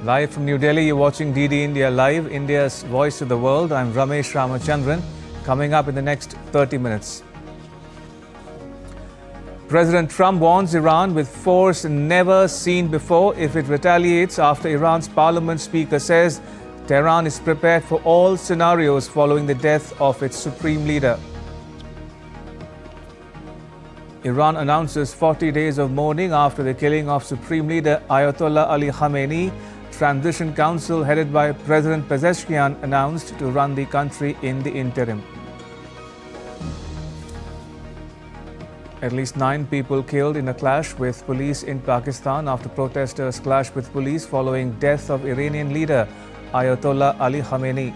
Live from New Delhi, you're watching DD India Live, India's voice to the world. I'm Ramesh Ramachandran. Coming up in the next 30 minutes. President Trump warns Iran with force never seen before if it retaliates after Iran's parliament speaker says Tehran is prepared for all scenarios following the death of its supreme leader. Iran announces 40 days of mourning after the killing of Supreme Leader Ayatollah Ali Khamenei. Transition Council headed by President Pezeshkian announced to run the country in the interim. At least 9 people killed in a clash with police in Pakistan after protesters clashed with police following death of Iranian leader Ayatollah Ali Khamenei.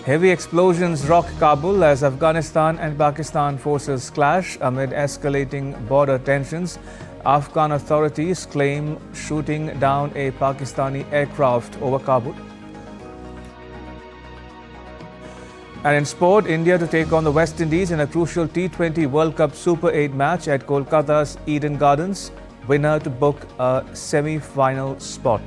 Heavy explosions rock Kabul as Afghanistan and Pakistan forces clash amid escalating border tensions. Afghan authorities claim shooting down a Pakistani aircraft over Kabul. And in sport, India to take on the West Indies in a crucial T20 World Cup Super 8 match at Kolkata's Eden Gardens. Winner to book a semi-final spot.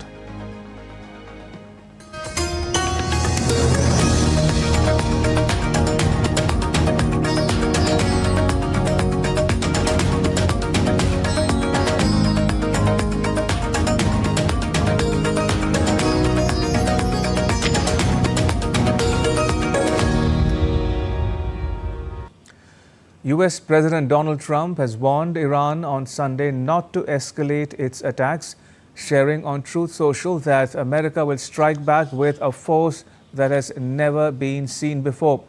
US President Donald Trump has warned Iran on Sunday not to escalate its attacks, sharing on Truth Social that America will strike back with a force that has never been seen before.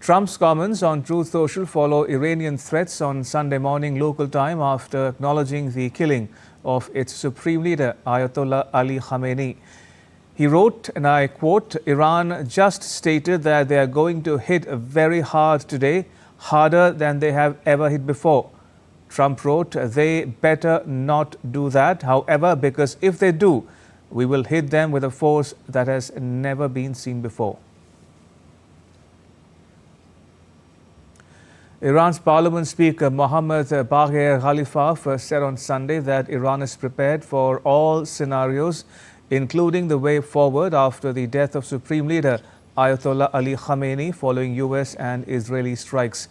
Trump's comments on Truth Social follow Iranian threats on Sunday morning local time after acknowledging the killing of its supreme leader, Ayatollah Ali Khamenei. He wrote, and I quote, "Iran just stated that they are going to hit very hard today, harder than they have ever hit before." Trump wrote, "They better not do that, however, because if they do, we will hit them with a force that has never been seen before." Iran's parliament speaker Mohammad Bagher Ghalibaf said on Sunday that Iran is prepared for all scenarios, including the way forward after the death of Supreme Leader Ayatollah Ali Khamenei following US and Israeli strikes.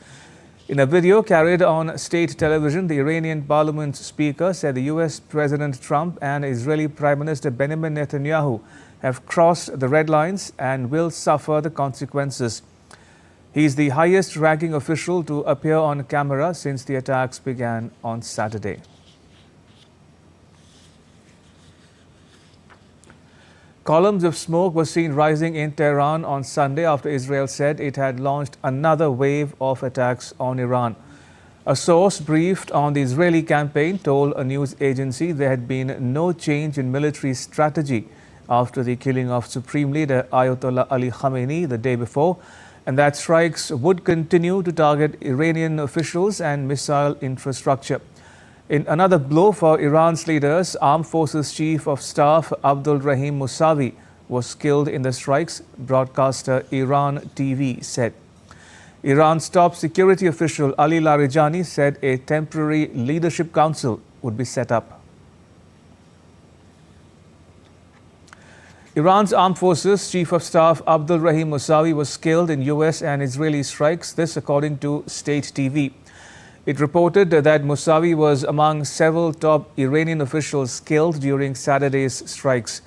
In a video carried on state television, the Iranian parliament speaker said the US President Trump and Israeli Prime Minister Benjamin Netanyahu have crossed the red lines and will suffer the consequences. He is the highest ranking official to appear on camera since the attacks began on Saturday. Columns of smoke were seen rising in Tehran on Sunday after Israel said it had launched another wave of attacks on Iran. A source briefed on the Israeli campaign told a news agency there had been no change in military strategy after the killing of Supreme Leader Ayatollah Ali Khamenei the day before, and that strikes would continue to target Iranian officials and missile infrastructure. In another blow for Iran's leaders, Armed Forces Chief of Staff Abdul Rahim Musavi was killed in the strikes, broadcaster Iran TV said. Iran's top security official Ali Larijani said a temporary leadership council would be set up. Iran's Armed Forces Chief of Staff Abdul Rahim Musavi was killed in US and Israeli strikes, this according to state TV. It reported that Musavi was among several top Iranian officials killed during Saturday's strikes.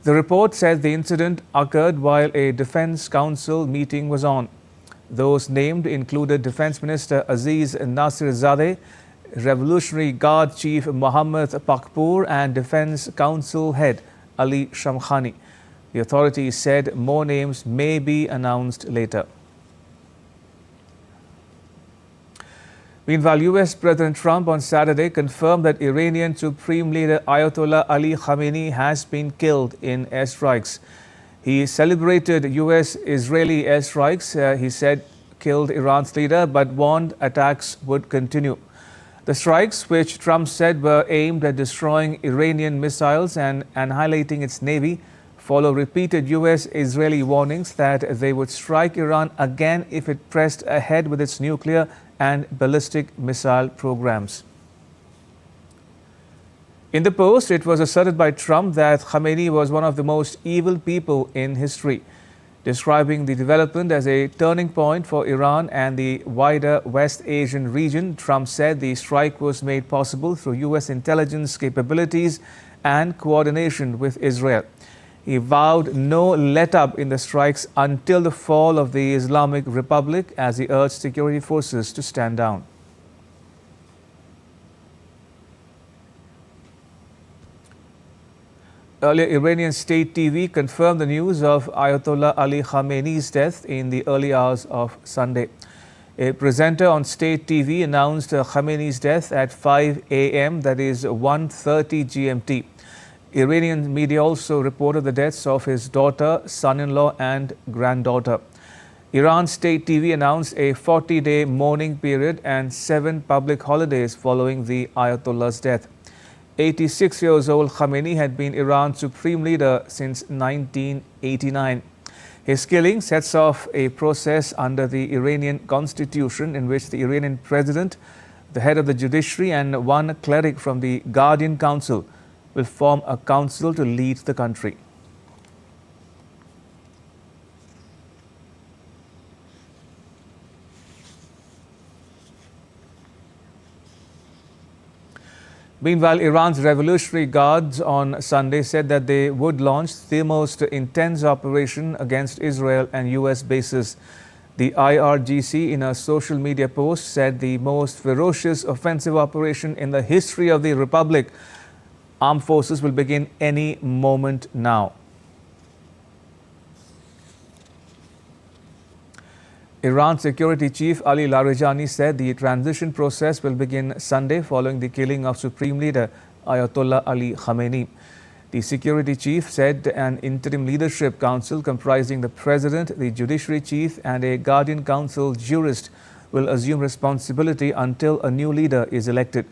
The report said the incident occurred while a Defense Council meeting was on. Those named included Defense Minister Aziz Nasirzadeh, Revolutionary Guard Chief Mohammad Pakpour, and Defense Council Head Ali Shamkhani. The authorities said more names may be announced later. Meanwhile, US President Trump on Saturday confirmed that Iranian Supreme Leader Ayatollah Ali Khamenei has been killed in airstrikes. He celebrated US-Israeli airstrikes, he said killed Iran's leader, but warned attacks would continue. The strikes, which Trump said were aimed at destroying Iranian missiles and annihilating its navy, follow repeated US-Israeli warnings that they would strike Iran again if it pressed ahead with its nuclear and ballistic missile programs. In the post, it was asserted by Trump that Khamenei was one of the most evil people in history. Describing the development as a turning point for Iran and the wider West Asian region, Trump said the strike was made possible through U.S. intelligence capabilities and coordination with Israel. He vowed no let-up in the strikes until the fall of the Islamic Republic, as he urged security forces to stand down. Earlier, Iranian state TV confirmed the news of Ayatollah Ali Khamenei's death in the early hours of Sunday. A presenter on state TV announced Khamenei's death at 5 a.m., that is 1:30 GMT. Iranian media also reported the deaths of his daughter, son-in-law and granddaughter. Iran state TV announced a 40-day mourning period and 7 public holidays following the Ayatollah's death. 86 years old Khamenei had been Iran's supreme leader since 1989. His killing sets off a process under the Iranian constitution in which the Iranian president, the head of the judiciary and one cleric from the Guardian Council will form a council to lead the country. Meanwhile, Iran's Revolutionary Guards on Sunday said that they would launch the most intense operation against Israel and U.S. bases. The IRGC, in a social media post, said the most ferocious offensive operation in the history of the Republic. Armed forces will begin any moment now. Iran Security Chief Ali Larijani said the transition process will begin Sunday following the killing of Supreme Leader Ayatollah Ali Khamenei. The security chief said an interim leadership council comprising the president, the judiciary chief and a Guardian Council jurist will assume responsibility until a new leader is elected.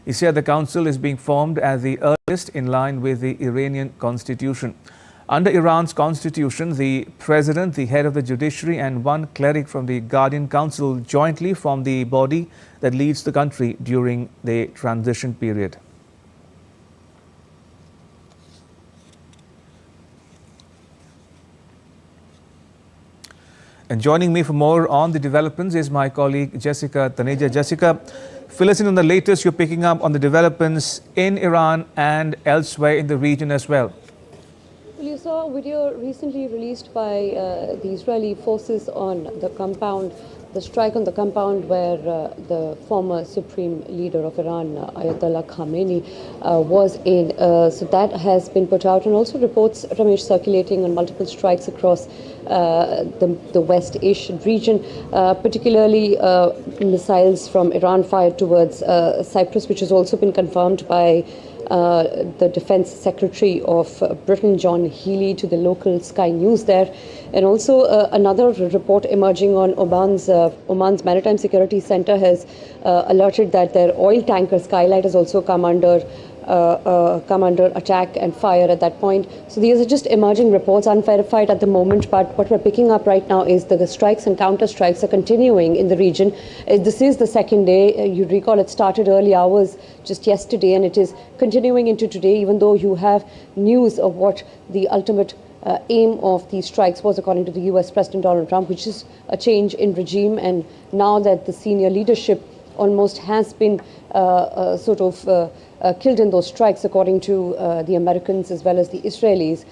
He said the council is being formed at the earliest in line with the Iranian constitution. Under Iran's constitution, the president, the head of the judiciary and one cleric from the Guardian Council jointly form the body that leads the country during the transition period. And joining me for more on the developments is my colleague Jessica Taneja. Jessica, fill us in on the latest you're picking up on the developments in Iran and elsewhere in the region as well. Well, you saw a video recently released by the Israeli forces on the compound, the strike on the compound where the former supreme leader of Iran, Ayatollah Khamenei, was in. So that has been put out, and also reports, Ramesh, circulating on multiple strikes across the West Asian region, particularly missiles from Iran fired towards Cyprus, which has also been confirmed by the Defense Secretary of Britain, John Healey, to the local Sky News there. And also another report emerging on Oman's Maritime Security Center has alerted that their oil tanker Skylight has also come under attack and fire at that point. So these are just emerging reports, unverified at the moment, but what we're picking up right now is that the strikes and counter strikes are continuing in the region. This is the second day. You recall it started early hours just yesterday, and it is continuing into today, even though you have news of what the ultimate aim of these strikes was, according to the US President Donald Trump, which is a change in regime. And now that the senior leadership almost has been killed in those strikes, according to the Americans as well as the Israelis,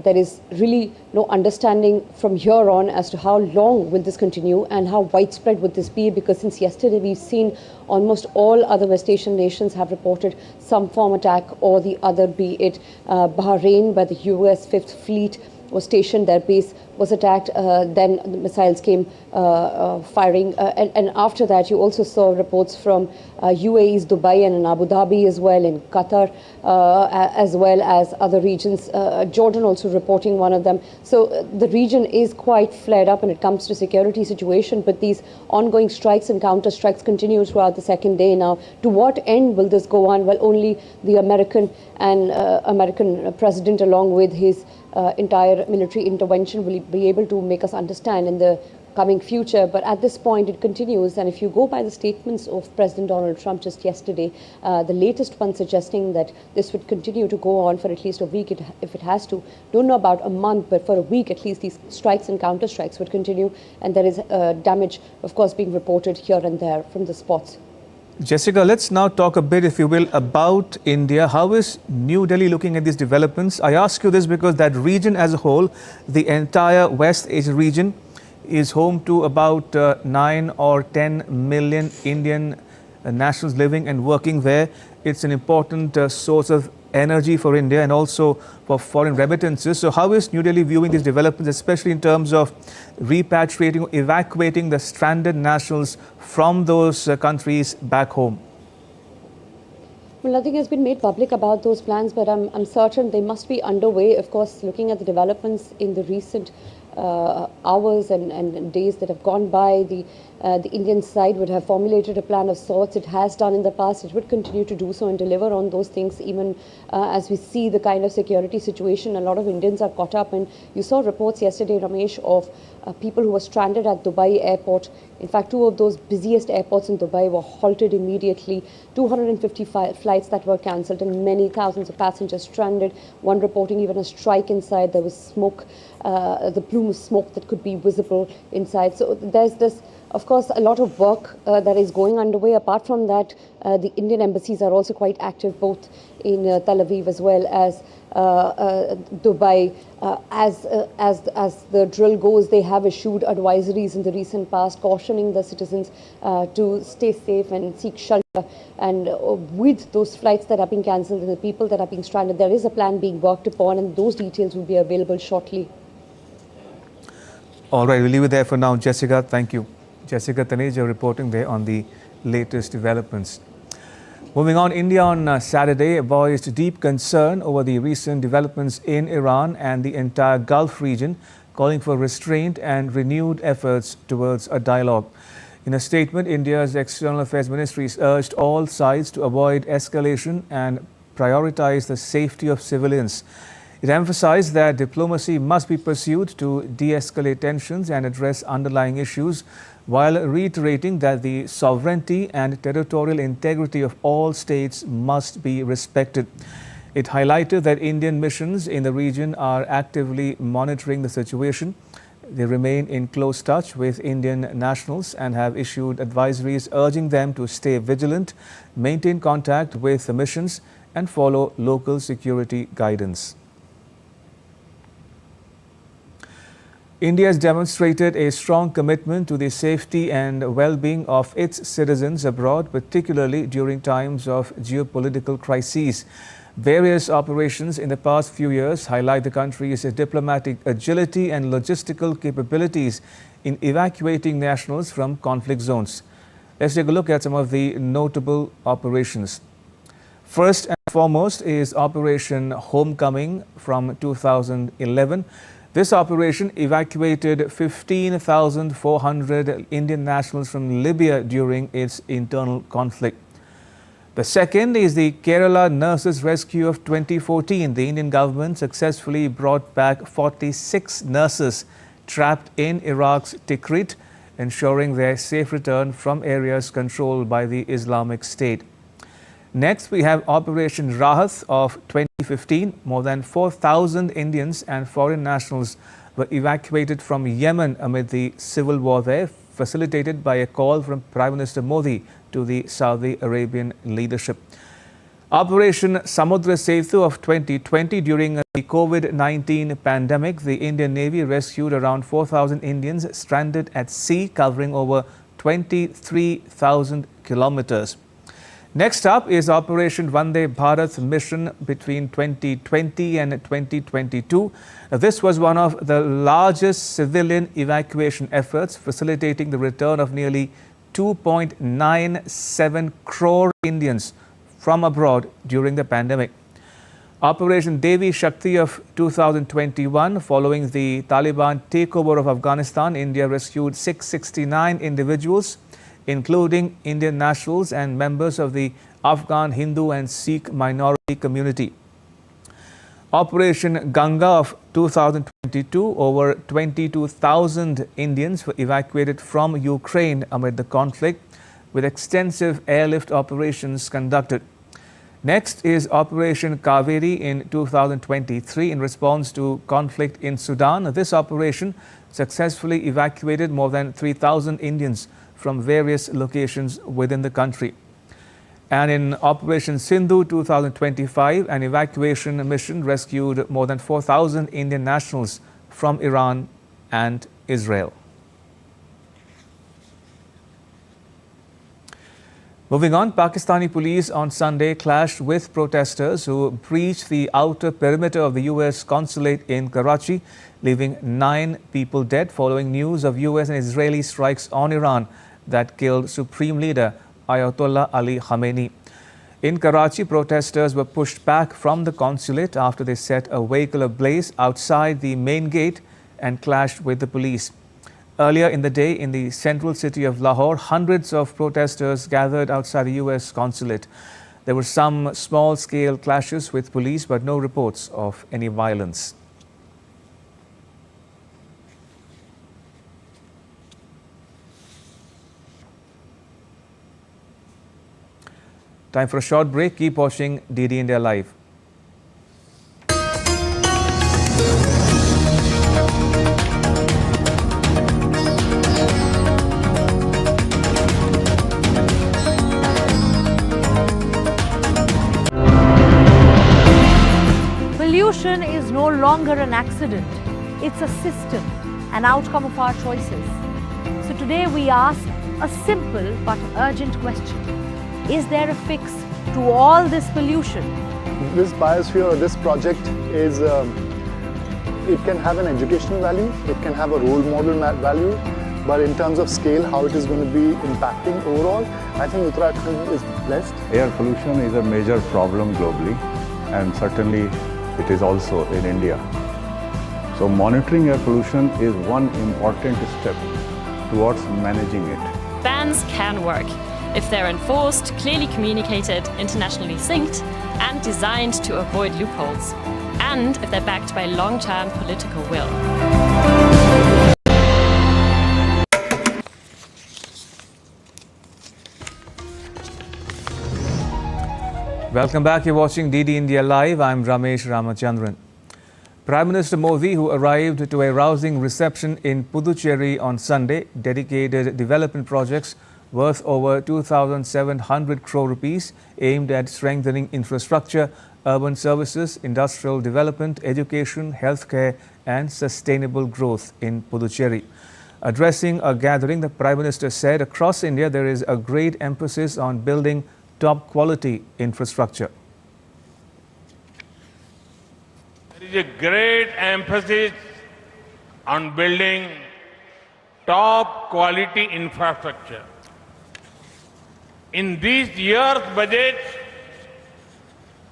there is really no understanding from here on as to how long will this continue and how widespread would this be, because since yesterday we've seen almost all other West Asian nations have reported some form attack or the other, be it Bahrain, where the US Fifth Fleet was stationed, their base was attacked, then the missiles came firing, and after that you also saw reports from UAE's Dubai and in Abu Dhabi as well, in Qatar, as well as other regions, Jordan also reporting one of them. So the region is quite flared up when it comes to security situation, but these ongoing strikes and counter strikes continue throughout the second day. Now, to what end will this go on? Well, only the American president, along with his entire military intervention, will be able to make us understand. And the coming future. But at this point, it continues. And if you go by the statements of President Donald Trump just yesterday, the latest one suggesting that this would continue to go on for at least a week, if it has to. Don't know about a month, but for a week at least, these strikes and counter strikes would continue. And there is damage, of course, being reported here and there from the spots. Jessica, let's now talk a bit, if you will, about India. How is New Delhi looking at these developments? I ask you this because that region as a whole, the entire West Asia region, is home to about 9 or 10 million Indian nationals living and working there. It's an important source of energy for India and also for foreign remittances. So how is New Delhi viewing these developments, especially in terms of repatriating or evacuating the stranded nationals from those countries back home? Well, nothing has been made public about those plans, but I'm certain they must be underway. Of course, looking at the developments in the recent hours and days that have gone by, the Indian side would have formulated a plan of sorts. It has done in the past. It would continue to do so and deliver on those things, even as we see the kind of security situation. A lot of Indians are caught up, and you saw reports yesterday, Ramesh, of people who were stranded at Dubai airport. In fact, two of those busiest airports in Dubai were halted immediately. 255 flights that were cancelled and many thousands of passengers stranded. One reporting even a strike inside. There was smoke, the plume of smoke that could be visible inside. So there's this, of course, a lot of work that is going underway. Apart from that, the Indian embassies are also quite active, both in Tel Aviv as well as Dubai. As the drill goes, they have issued advisories in the recent past cautioning the citizens to stay safe and seek shelter. And with those flights that are being cancelled and the people that are being stranded, there is a plan being worked upon, and those details will be available shortly. All right, we'll leave it there for now. Jessica, thank you. Jessica Taneja reporting there on the latest developments. Moving on, India on Saturday voiced deep concern over the recent developments in Iran and the entire Gulf region, calling for restraint and renewed efforts towards a dialogue. In a statement, India's External Affairs Ministry urged all sides to avoid escalation and prioritize the safety of civilians. It emphasized that diplomacy must be pursued to de-escalate tensions and address underlying issues, while reiterating that the sovereignty and territorial integrity of all states must be respected. It highlighted that Indian missions in the region are actively monitoring the situation. They remain in close touch with Indian nationals and have issued advisories urging them to stay vigilant, maintain contact with the missions, and follow local security guidance. India has demonstrated a strong commitment to the safety and well-being of its citizens abroad, particularly during times of geopolitical crises. Various operations in the past few years highlight the country's diplomatic agility and logistical capabilities in evacuating nationals from conflict zones. Let's take a look at some of the notable operations. First and foremost is Operation Homecoming from 2011. This operation evacuated 15,400 Indian nationals from Libya during its internal conflict. The second is the Kerala Nurses Rescue of 2014. The Indian government successfully brought back 46 nurses trapped in Iraq's Tikrit, ensuring their safe return from areas controlled by the Islamic State. Next, we have Operation Rahat of 2015. More than 4,000 Indians and foreign nationals were evacuated from Yemen amid the civil war there, facilitated by a call from Prime Minister Modi to the Saudi Arabian leadership. Operation Samudra Setu of 2020. During the COVID-19 pandemic, the Indian Navy rescued around 4,000 Indians stranded at sea, covering over 23,000 kilometers. Next up is Operation Vande Bharat mission between 2020 and 2022. This was one of the largest civilian evacuation efforts, facilitating the return of nearly 2.97 crore Indians from abroad during the pandemic. Operation Devi Shakti of 2021. Following the Taliban takeover of Afghanistan, India rescued 669 individuals, including Indian nationals and members of the Afghan Hindu and Sikh minority community. Operation Ganga of 2022, over 22,000 Indians were evacuated from Ukraine amid the conflict, with extensive airlift operations conducted. Next is Operation Kaveri in 2023 in response to conflict in Sudan. This operation successfully evacuated more than 3,000 Indians from various locations within the country. And in Operation Sindhu 2025, an evacuation mission rescued more than 4,000 Indian nationals from Iran and Israel. Moving on, Pakistani police on Sunday clashed with protesters who breached the outer perimeter of the U.S. consulate in Karachi, leaving 9 people dead following news of U.S. and Israeli strikes on Iran that killed Supreme Leader Ayatollah Ali Khamenei. In Karachi, protesters were pushed back from the consulate after they set a vehicle ablaze outside the main gate and clashed with the police. Earlier in the day, in the central city of Lahore, hundreds of protesters gathered outside the U.S. consulate. There were some small-scale clashes with police, but no reports of any violence. Time for a short break. Keep watching DD India Live. Pollution is no longer an accident. It's a system, an outcome of our choices. So today we ask a simple but urgent question. Is there a fix to all this pollution? This biosphere, this project is, it can have an educational value, it can have a role model value, but in terms of scale, how it is going to be impacting overall, I think Uttarakhand is blessed. Air pollution is a major problem globally, and certainly it is also in India. So monitoring air pollution is one important step towards managing it. Bans can work if they're enforced, clearly communicated, internationally synced, and designed to avoid loopholes, and if they're backed by long-term political will. Welcome back. You're watching DD India Live. I'm Ramesh Ramachandran. Prime Minister Modi, who arrived to a rousing reception in Puducherry on Sunday, dedicated development projects worth over 2,700 crore rupees aimed at strengthening infrastructure, urban services, industrial development, education, healthcare and sustainable growth in Puducherry. Addressing a gathering, the Prime Minister said across India there is a great emphasis on building top quality infrastructure. There is a great emphasis on building top quality infrastructure. In this year's budget,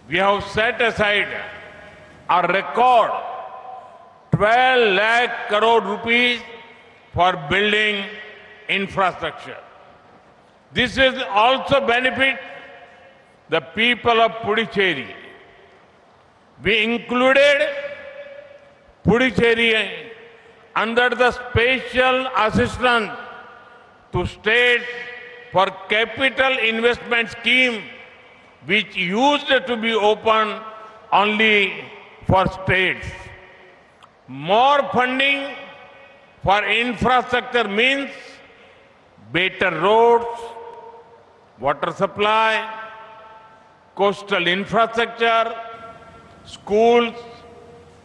we have set aside a record 12 lakh crore rupees for building infrastructure. This will also benefit the people of Puducherry. We included Puducherry under the special assistance to states for capital investment scheme, which used to be open only for states. More funding for infrastructure means better roads, water supply, coastal infrastructure, schools,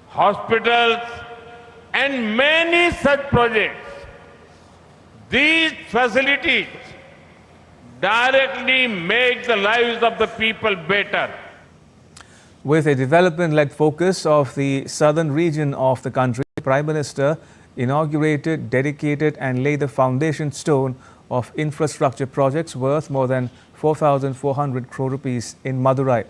hospitals, and many such projects. These facilities directly make the lives of the people better. With a development-led focus of the southern region of the country, the Prime Minister inaugurated, dedicated and laid the foundation stone of infrastructure projects worth more than 4,400 crore rupees in Madurai.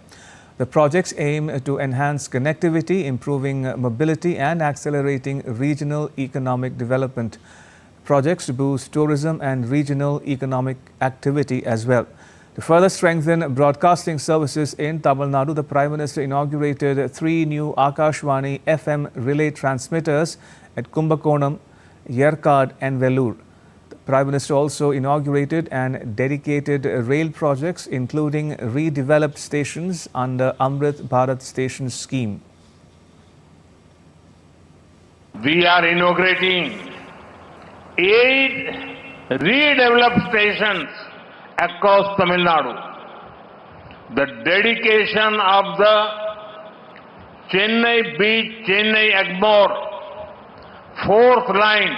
The projects aim to enhance connectivity, improving mobility and accelerating regional economic development. Projects to boost tourism and regional economic activity as well. To further strengthen broadcasting services in Tamil Nadu, the Prime Minister inaugurated 3 new Akashvani FM relay transmitters at Kumbakonam, Yerkad and Vellore. The Prime Minister also inaugurated and dedicated rail projects, including redeveloped stations under Amrit Bharat Station scheme. We are inaugurating 8 redeveloped stations across Tamil Nadu. The dedication of the Chennai Beach, Chennai Egmore 4th line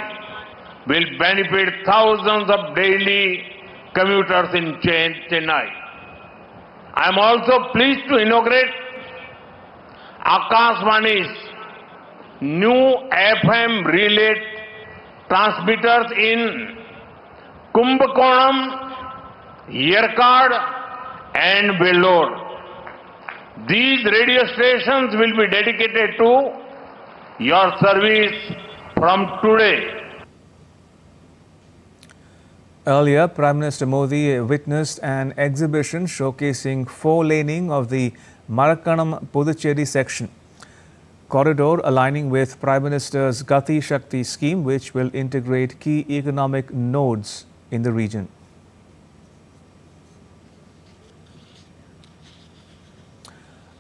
will benefit thousands of daily commuters in Chennai. I am also pleased to inaugurate Akashvani's new FM relay transmitters in Kumbakonam, Yerkad and Vellore. These radio stations will be dedicated to your service from today. Earlier, Prime Minister Modi witnessed an exhibition showcasing 4-laning of the Marakkanam Puducherry section corridor, aligning with Prime Minister's Gati Shakti scheme, which will integrate key economic nodes in the region.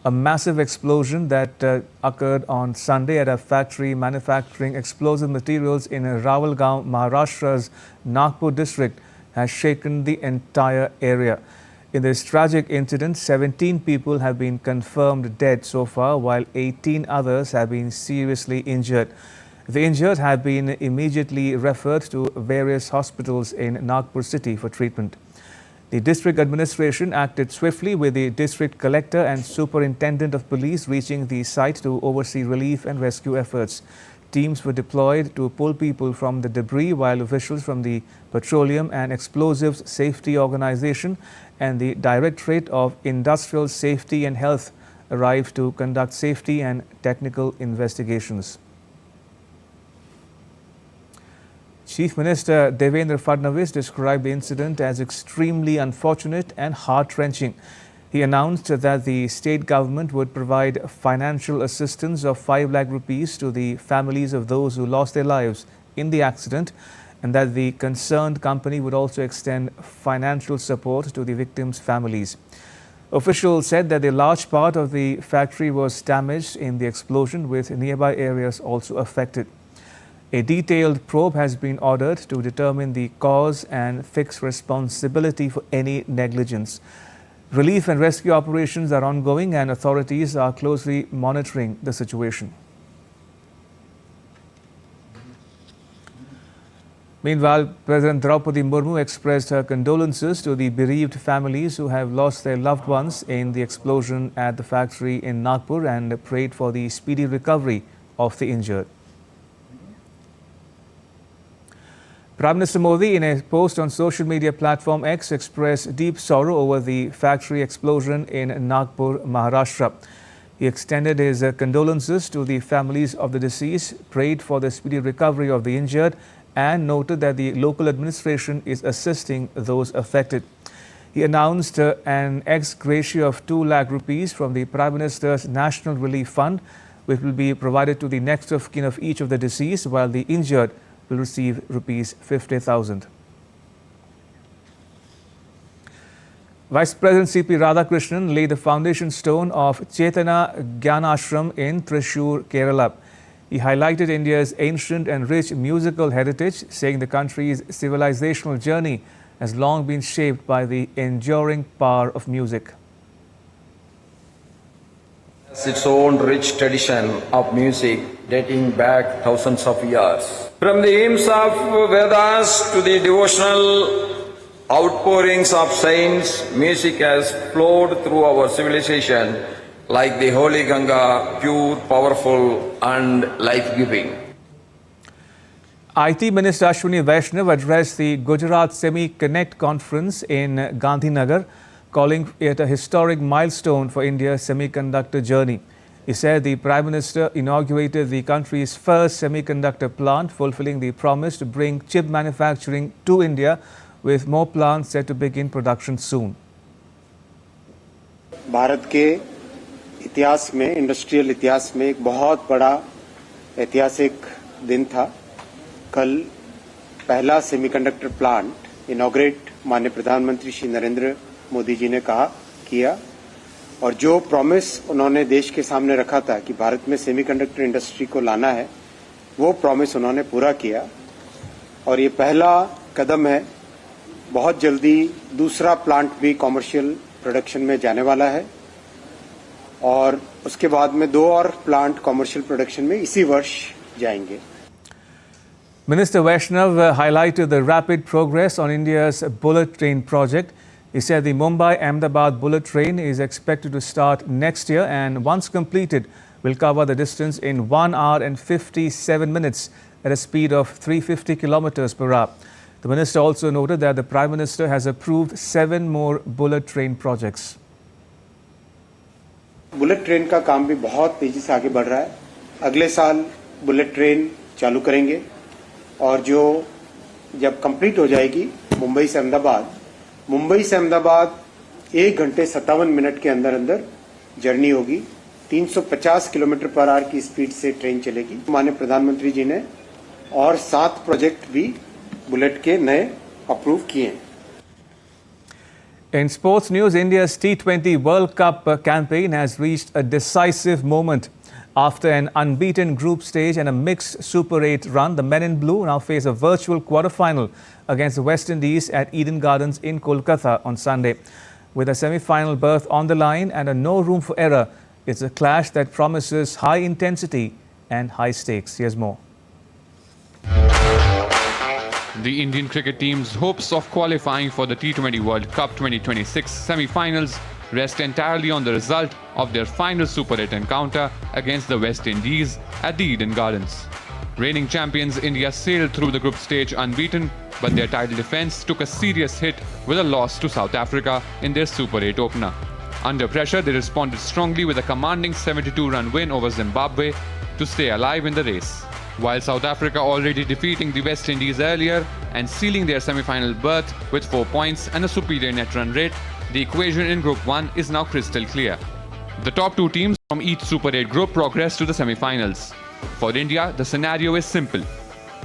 A massive explosion that occurred on Sunday at a factory manufacturing explosive materials in Rawalgaon, Maharashtra's Nagpur district has shaken the entire area. In this tragic incident, 17 people have been confirmed dead so far, while 18 others have been seriously injured. The injured have been immediately referred to various hospitals in Nagpur city for treatment. The district administration acted swiftly, with the district collector and superintendent of police reaching the site to oversee relief and rescue efforts. Teams were deployed to pull people from the debris, while officials from the Petroleum and Explosives Safety Organization and the Directorate of Industrial Safety and Health arrived to conduct safety and technical investigations. Chief Minister Devendra Fadnavis described the incident as extremely unfortunate and heart-wrenching. He announced that the state government would provide financial assistance of 5 lakh rupees to the families of those who lost their lives in the accident, and that the concerned company would also extend financial support to the victims' families. Officials said that a large part of the factory was damaged in the explosion, with nearby areas also affected. A detailed probe has been ordered to determine the cause and fix responsibility for any negligence. Relief and rescue operations are ongoing, and authorities are closely monitoring the situation. Meanwhile, President Draupadi Murmu expressed her condolences to the bereaved families who have lost their loved ones in the explosion at the factory in Nagpur and prayed for the speedy recovery of the injured. Prime Minister Modi, in a post on social media platform X, expressed deep sorrow over the factory explosion in Nagpur, Maharashtra. He extended his condolences to the families of the deceased, prayed for the speedy recovery of the injured, and noted that the local administration is assisting those affected. He announced an ex gratia of 2 lakh rupees from the Prime Minister's National Relief Fund, which will be provided to the next of kin of each of the deceased, while the injured will receive rupees 50,000. Vice President C.P. Radhakrishnan laid the foundation stone of Chetana Gyanashram in Thrissur, Kerala. He highlighted India's ancient and rich musical heritage, saying the country's civilizational journey has long been shaped by the enduring power of music. Its own rich tradition of music dating back thousands of years. From the hymns of Vedas to the devotional outpourings of saints, music has flowed through our civilization like the holy Ganga, pure, powerful and life-giving. IT Minister Ashwini Vaishnav addressed the Gujarat Semi-Connect conference in Gandhinagar, calling it a historic milestone for India's semiconductor journey. He said the Prime Minister inaugurated the country's first semiconductor plant, fulfilling the promise to bring chip manufacturing to India, with more plants set to begin production soon. Bharat के इतिहास में, industrial इतिहास में एक बहुत बड़ा ऐतिहासिक दिन था। कल पहला सेमीकंडक्टर प्लांट इनॉग्रेट माननीय प्रधानमंत्री श्री नरेंद्र मोदी जी ने किया और जो प्रॉमिस उन्होंने देश के सामने रखा था कि भारत में सेमीकंडक्टर इंडस्ट्री को लाना है, वो प्रॉमिस उन्होंने पूरा किया और ये पहला कदम है। बहुत जल्दी दूसरा प्लांट भी कॉमर्शियल प्रोडक्शन में जाने वाला है और उसके बाद में 2 और प्लांट कॉमर्शियल प्रोडक्शन में इसी वर्ष जाएंगे। Minister Vaishnav highlighted the rapid progress on India's bullet train project. He said the Mumbai-Ahmedabad bullet train is expected to start next year and once completed will cover the distance in 1 hour and 57 minutes at a speed of 350 kilometers per hour. The minister also noted that the Prime Minister has approved 7 more bullet train projects. Bullet train का काम भी बहुत तेजी से आगे बढ़ रहा है। अगले साल बुलेट ट्रेन चालू करेंगे और जो जब कंप्लीट हो जाएगी मुंबई से अहमदाबाद 1 घंटे 57 मिनट के अंदर अंदर जर्नी होगी। 350 किलोमीटर पर आवर की स्पीड से ट्रेन चलेगी। माननीय प्रधानमंत्री जी ने और 7 प्रोजेक्ट भी बुलेट के नए अप्रूव किए हैं। In sports news, India's T20 World Cup campaign has reached a decisive moment. After an unbeaten group stage and a mixed Super 8 run, the men in blue now face a virtual quarter-final against the West Indies at Eden Gardens in Kolkata on Sunday. With a semi-final berth on the line and a no room for error, it's a clash that promises high intensity and high stakes. Here's more. The Indian cricket team's hopes of qualifying for the T20 World Cup 2026 semi-finals rest entirely on the result of their final Super 8 encounter against the West Indies at the Eden Gardens. Reigning champions India sailed through the group stage unbeaten, but their title defence took a serious hit with a loss to South Africa in their Super 8 opener. Under pressure, they responded strongly with a commanding 72-run win over Zimbabwe to stay alive in the race. While South Africa already defeating the West Indies earlier and sealing their semi-final berth with 4 points and a superior net run rate, the equation in Group 1 is now crystal clear. The top 2 teams from each Super 8 group progress to the semi-finals. For India, the scenario is simple.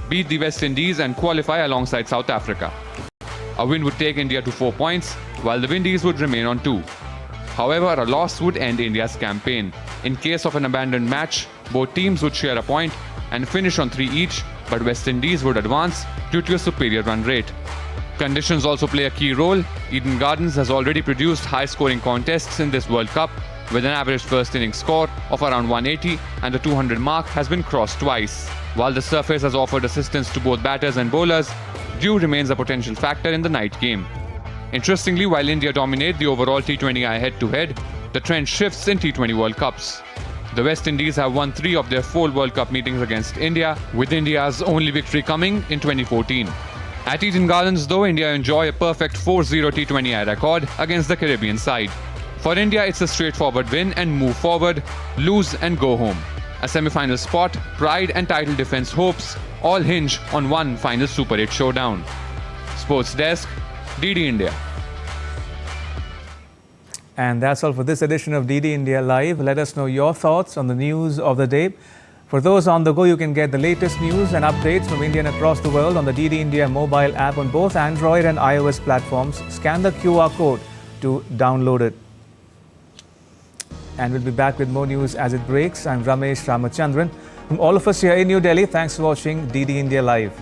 Beat the West Indies and qualify alongside South Africa. A win would take India to 4 points, while the Windies would remain on 2. However, a loss would end India's campaign. In case of an abandoned match, both teams would share a point and finish on 3 each, but West Indies would advance due to a superior run rate. Conditions also play a key role. Eden Gardens has already produced high-scoring contests in this World Cup, with an average first innings score of around 180 and the 200 mark has been crossed twice. While the surface has offered assistance to both batters and bowlers, dew remains a potential factor in the night game. Interestingly, while India dominate the overall T20I head-to-head, the trend shifts in T20 World Cups. The West Indies have won 3 of their 4 World Cup meetings against India, with India's only victory coming in 2014. At Eden Gardens, though, India enjoy a perfect 4-0 T20I record against the Caribbean side. For India, it's a straightforward win and move forward, lose and go home. A semi-final spot, pride and title defence hopes all hinge on one final Super 8 showdown. Sports Desk, DD India. And that's all for this edition of DD India Live. Let us know your thoughts on the news of the day. For those on the go, you can get the latest news and updates from India and across the world on the DD India mobile app on both Android and iOS platforms. Scan the QR code to download it. And we'll be back with more news as it breaks. I'm Ramesh Ramachandran. From all of us here in New Delhi, thanks for watching DD India Live.